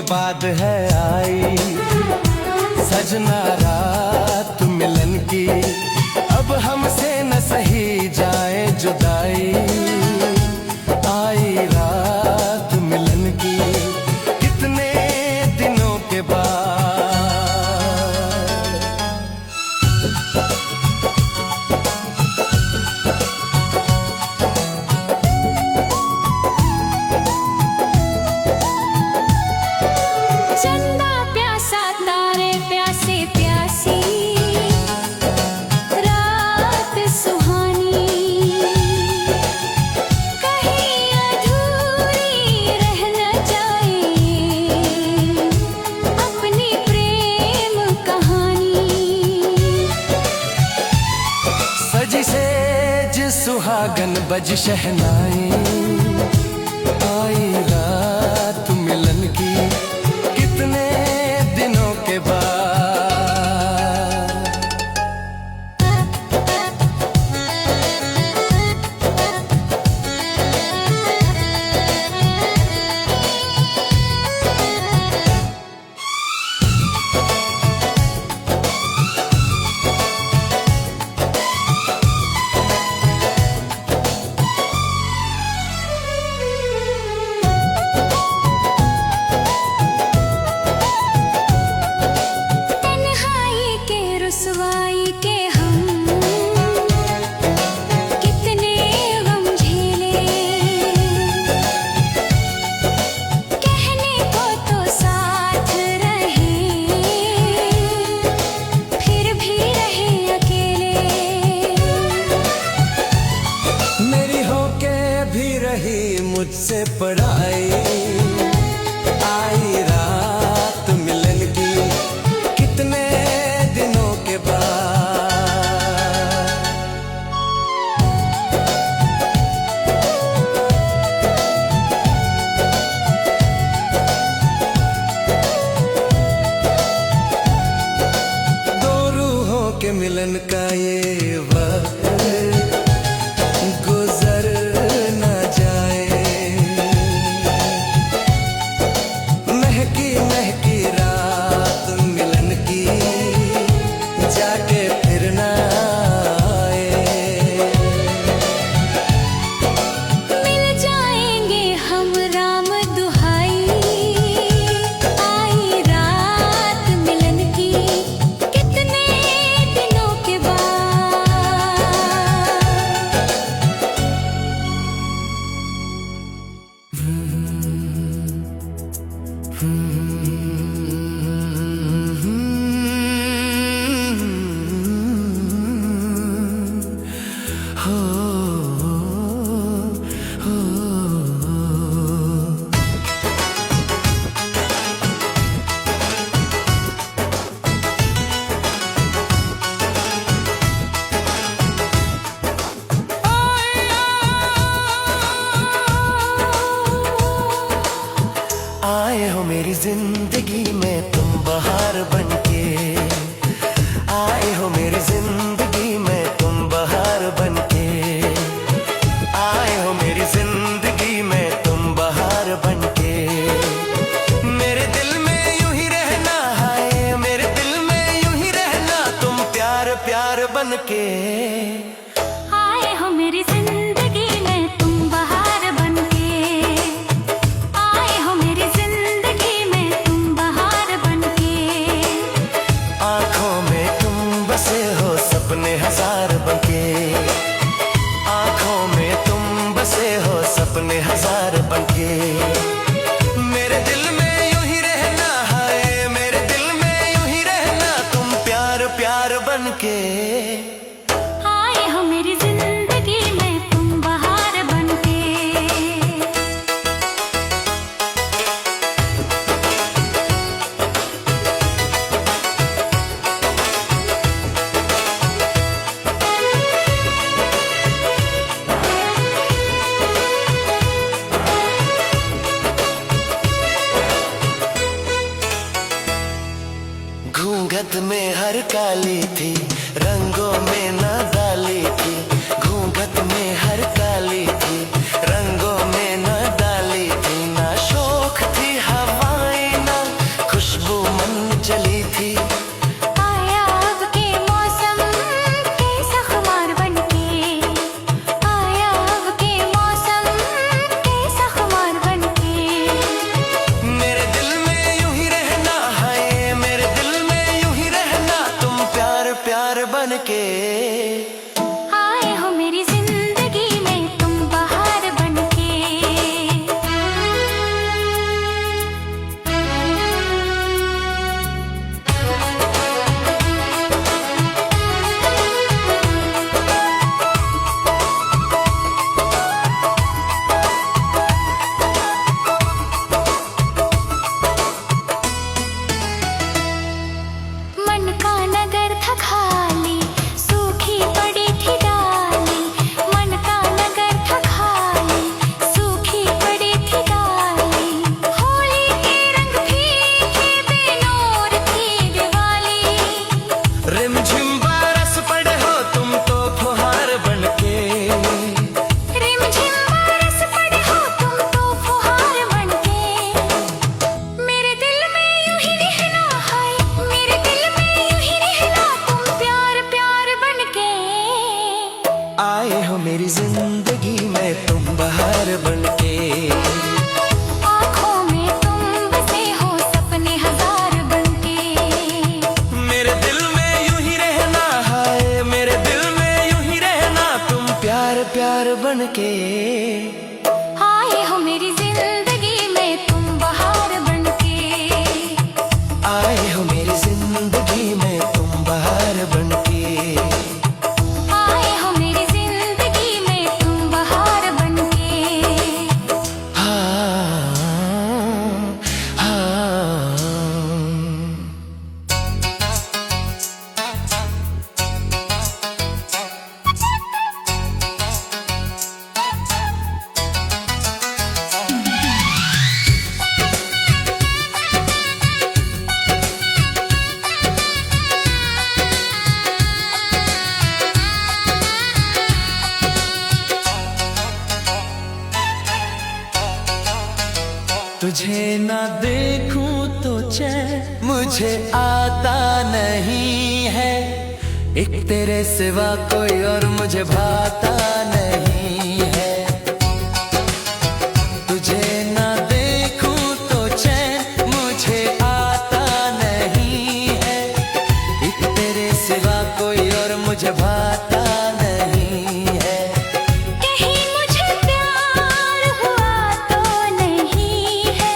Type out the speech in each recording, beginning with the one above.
बाद है आई सजना रात मिलन की, अब हमसे न सही जाए जुदाई। आई रात मिलन की कितने दिनों के बाद। चंदा प्यासा तारे प्यासे प्यासी रात सुहानी, कहीं अधूरी रह न जाए अपनी प्रेम कहानी। सजी सेज सुहागन बज शहनाई, आई रात मिलन की कितने दिनों के बाद। तन्हाई के रुसवाई के हम कितने गम झेले, कहने को तो साथ रहे फिर भी रहे अकेले। मेरी होके भी रही मुझसे पराई, आई रात मिलन की कितने दिनों के बाद। दो रूहों के मिलन का ये वक्त गुजर न जाए। महकी महकी रात मिलन की जाके फिर न आए। मिल जाएंगे हम राम दुहाई, आई रात मिलन की कितने दिनों के बाद। आए हो मेरी जिंदगी में तुम बहार बनके, आए हो मेरी जिंदगी में तुम बहार बनके, आए हो मेरी जिंदगी में तुम बहार बनके। मेरे दिल में यूं ही रहना है, मेरे दिल में यूं ही रहना तुम प्यार प्यार बनके। आए हो मेरी जिंदगी में तुम बहार बनके, आए हो मेरी जिंदगी में तुम बहार बनके। आँखों में तुम बसे हो सपने हजार बनके, आँखों में तुम बसे हो सपने हजार बनके। मेरे दिल में यूं ही रहना है, मेरे दिल में यूं ही रहना तुम प्यार प्यार बनके। आए हो मेरी जिंदगी में तुम बहार बनके। घूंघट में हर काली थी, रंगों में न डाली थी। घूंघट में हर काली थी, रंगों में न डाली थी। ना शोख थी हवाएं ना बनके। आए हो मेरी जिंदगी में तुम बहार बनके। मन का नगर था खाली, सूखी पड़ी थी डाली। मन का नगर था खाली, सूखी पड़ी थी डाली। होली के रंग फीके बेनूर थी दिवाली। रिमझिम बरस पड़े हो तुम तो फुहार बनके। रिमझिम बरस पड़े हो तुम तो फुहार बनके। मेरे दिल में यूं ही रहना है, मेरे दिल में यूं ही रहना, तुम प्यार प्यार बनके। आए हो मेरी जिंदगी में तुम बहार बनके। आँखों में तुम बसे हो सपने हजार बनके। मेरे दिल में यूं ही रहना है, मेरे दिल में यूं ही रहना, तुम प्यार प्यार बनके। आए हो मेरी जिंदगी में तुम बहार बनके। आए हो मेरी जिंदगी में तुम बहार बनके। आए हो मेरी जिंदगी में तुम बहार बनके। हाँ, हाँ। तुझे ना देखूं तो चैन मुझे आता नहीं है। एक तेरे सिवा कोई और मुझे भाता नहीं है। तुझे ना देखूं तो चैन मुझे आता नहीं है। एक तेरे सिवा कोई और मुझे भाता नहीं है। कहीं मुझे प्यार हुआ तो नहीं है,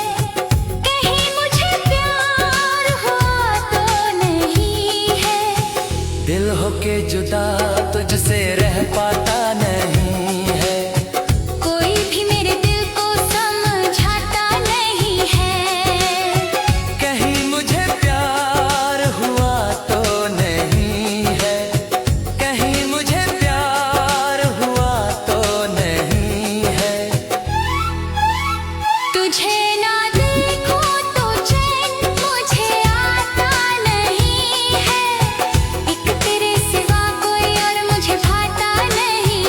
कहीं मुझे प्यार हुआ तो नहीं है। दिल होके जुदा तुझसे रह पाता नहीं है। कोई भी मेरे दिल को समझाता नहीं है। कहीं मुझे प्यार हुआ तो नहीं है। कहीं मुझे प्यार हुआ तो नहीं है। तुझे ना देखो तो चैन मुझे आता नहीं है। एक तेरे सिवा कोई और मुझे भाता नहीं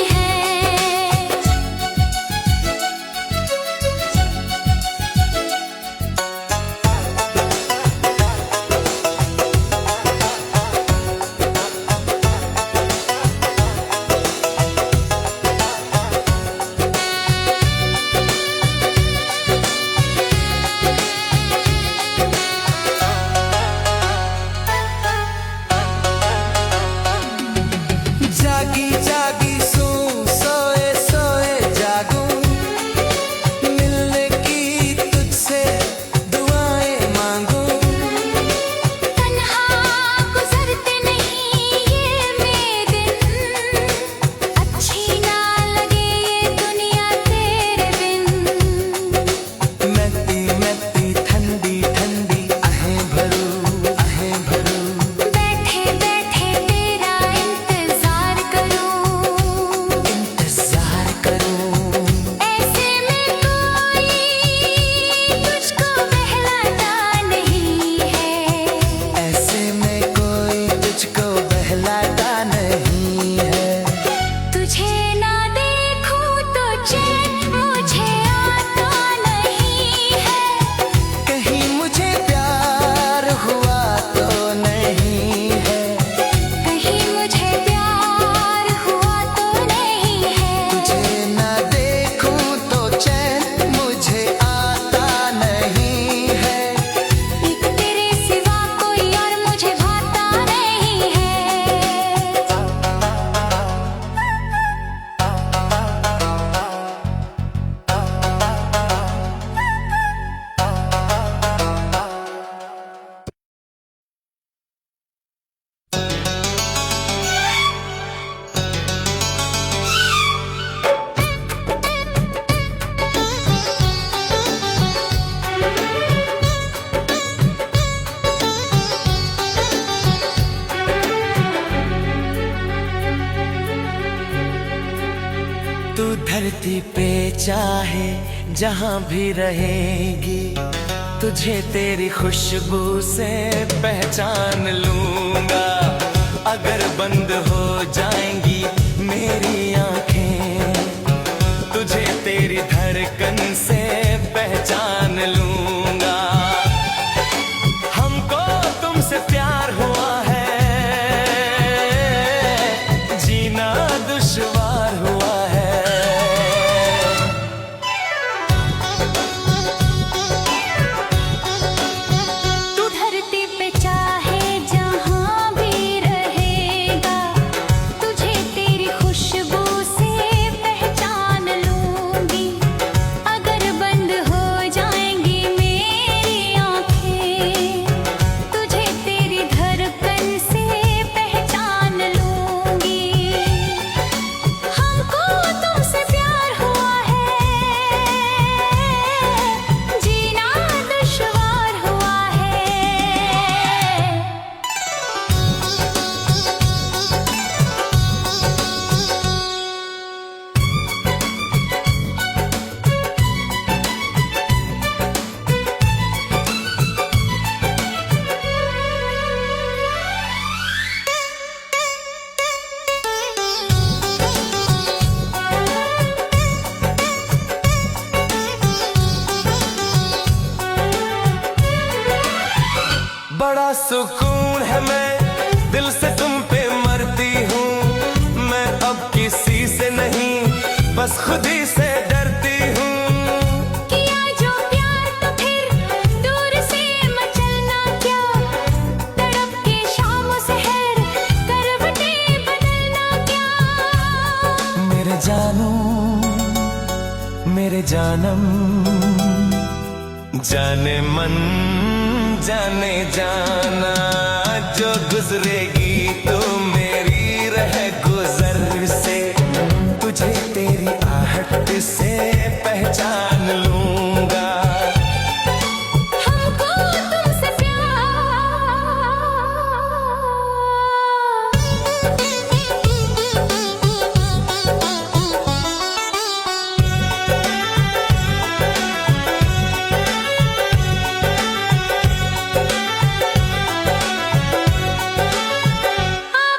धरती पे चाहे जहां भी रहेगी, तुझे तेरी खुशबू से पहचान लूंगा। अगर बंद हो जाएंगी मेरी आंखें, तुझे तेरी धड़कन से पहचान लूंगा। हमको तुमसे प्यार हुआ है, जीना दुश्वार हुआ है। तू धरती पे चाहे जहां भी रहेगा, तुझे तेरी खुशबू से पहचान लूंगी। अगर बंद हो जाएंगी मेरी आंखें, तुझे तेरी धड़कन से पहचान लूंगी। हमको तुमसे प्यार हुआ है, जीना दुश्वार हुआ है। बड़ा सुकून है, मैं दिल से तुम पे मरती हूँ। मैं अब किसी से नहीं, बस खुद ही से डरती हूँ। किया जो प्यार तो फिर दूर से मचलना क्या, तड़प के शाम शहर करवटें बदलना क्या। मेरे जानू मेरे जानम, जाने मन जाने जाना, जो गुजरेगी तो मेरी रह गुजर से, तुझे तेरी आहट से पहचान लूंगा। हमको तुमसे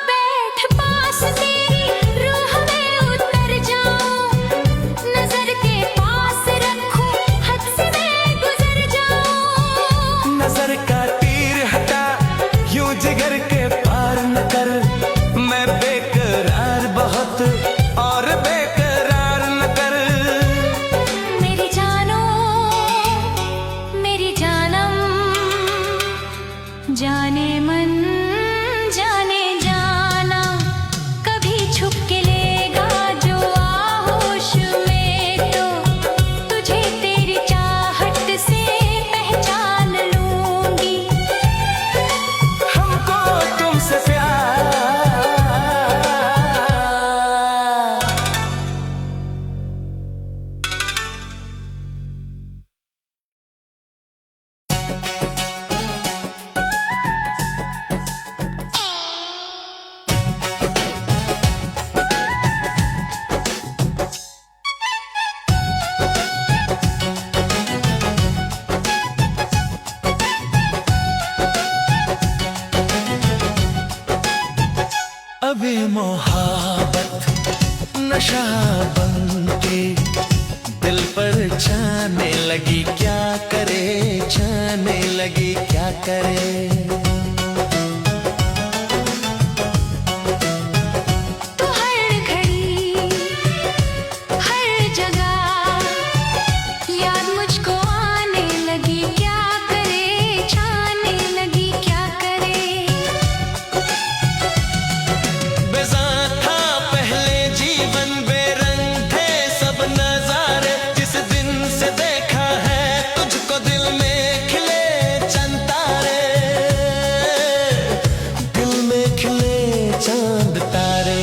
बैठ पास तेरी रूह में उतर जाऊं, नजर के पास रखूं, हद से मैं गुजर जाऊं। नजर का तीर हटा, यूं जिगर के पार न कर। मैं बेकरार बहुत और बेकरार न कर। मेरी जानो मेरी जानम, जाने मन जाने जाना, कभी छुप के लेगा जो आहोश में, तो तुझे तेरी चाहत से पहचान लूंगी। हमको तुमसे प्यार, अभी मोहब्बत नशा बन के दिल पर छाने लगी, क्या करे छाने लगी, क्या करे। तू हर घड़ी हर जगह याद मुझको आने लगी, क्या करे छाने लगी, क्या करे। बेजान था पहले जीवन, बेरंग थे सब नजारे। जिस दिन से देखा है तुझको, दिल में खिले चंद तारे, दिल में खिले चांद तारे।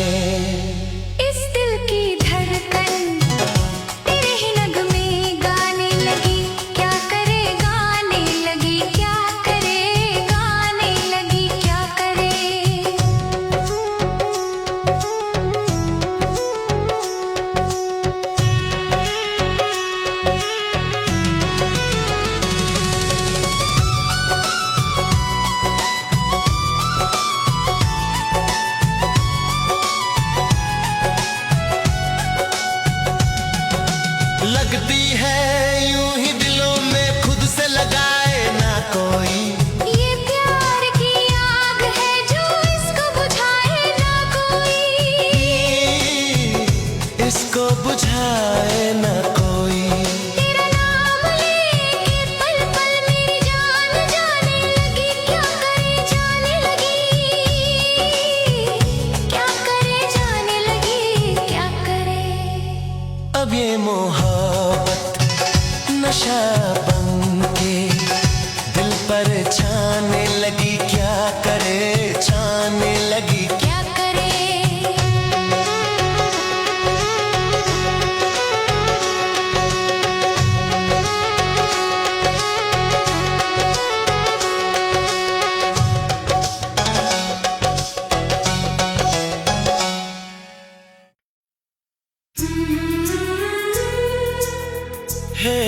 इस दिल की धड़कन तेरे ही नगमे गाने लगी, क्या करे गाने लगी, क्या करे गाने लगी, क्या करे। नशा बन के दिल पर छाने लगी, क्या करे छाने लगी, क्या करे। हे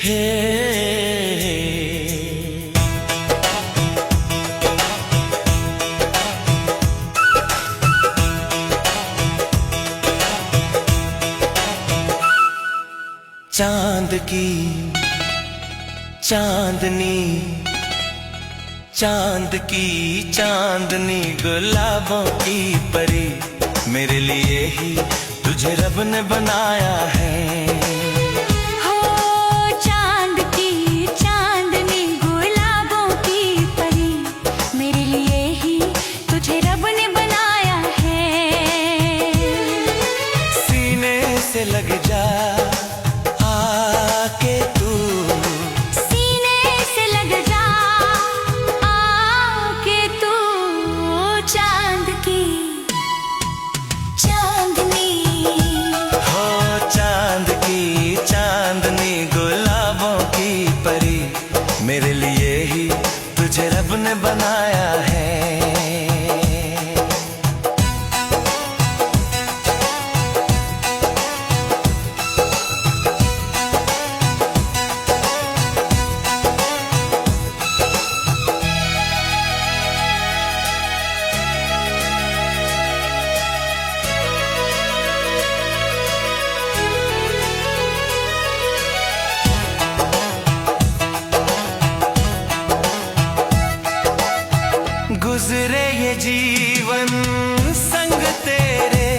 हे चांद की चांदनी, चांद की चांदनी, गुलाबों की परी, मेरे लिए ही तुझे रब ने बनाया है। हो चांद की चांदनी, गुलाबों की परी, मेरे लिए ही तुझे रब ने बनाया है। सीने से लग जा आके तू, सीने से लग जा आके तू, चांद की चांदनी, हो चांद की चांदनी, गुलाबों की परी, मेरे लिए ही तुझे रब ने बनाया है। गुजरे ये जीवन संग तेरे,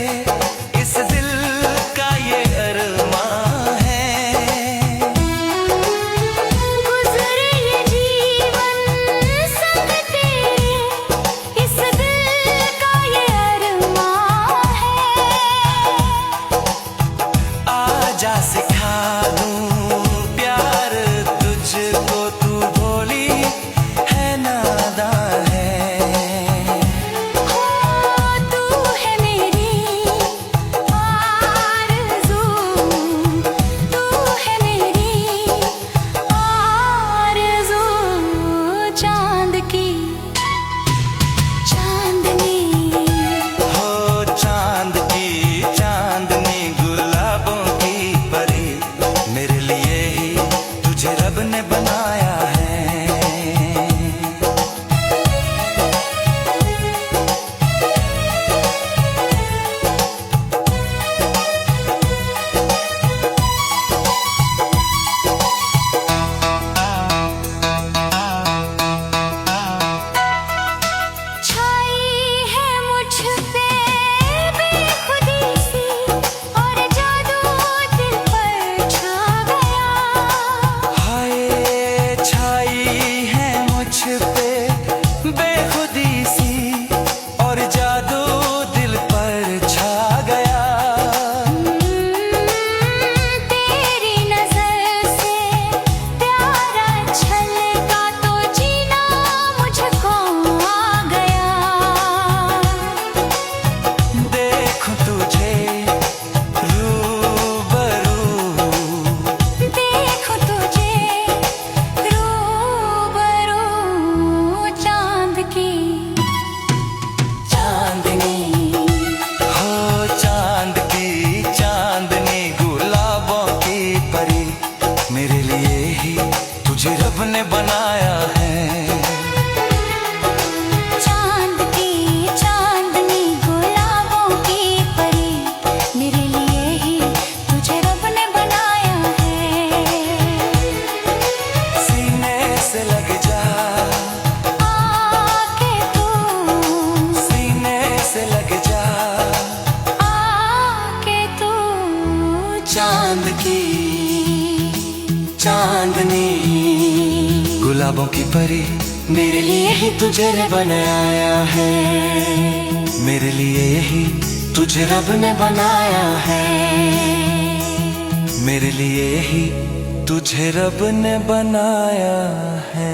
इस दिल का ये अरमां है। गुजरे ये जीवन संग तेरे, इस दिल का ये अरमां है। आजा सिखा दूं प्यार तुझको, तू भोली है नादान है। रब ने बनाया है। छाई है मुझ पे बेखुदी सी, और जादू दिल पर छा गया। छाई है मुझ पे बेखुदी सी, और जादू दिल पर छा गया। तेरी नजर से प्यारा छलका तो जीना मुझको आ गया। देखो तुझे रूबरू, देखो तुझे रूबरू, चांद की चांदनी, हो चांद की चांदनी, गुलाबों की परी, मेरे लिए ही तुझे रब ने बनाया है। चांद की चांदनी, गुलाबों की परी, मेरे लिए ही तुझे रब ने बनाया है। सीने से लग जा आके तू, सीने से लग जा आके तू, चांद की चांदनी, गुलाबों की परी, मेरे लिए ही तुझे बनाया है। मेरे लिए ही तुझे रब ने बनाया है, मेरे लिए ही तुझे रब ने बनाया है।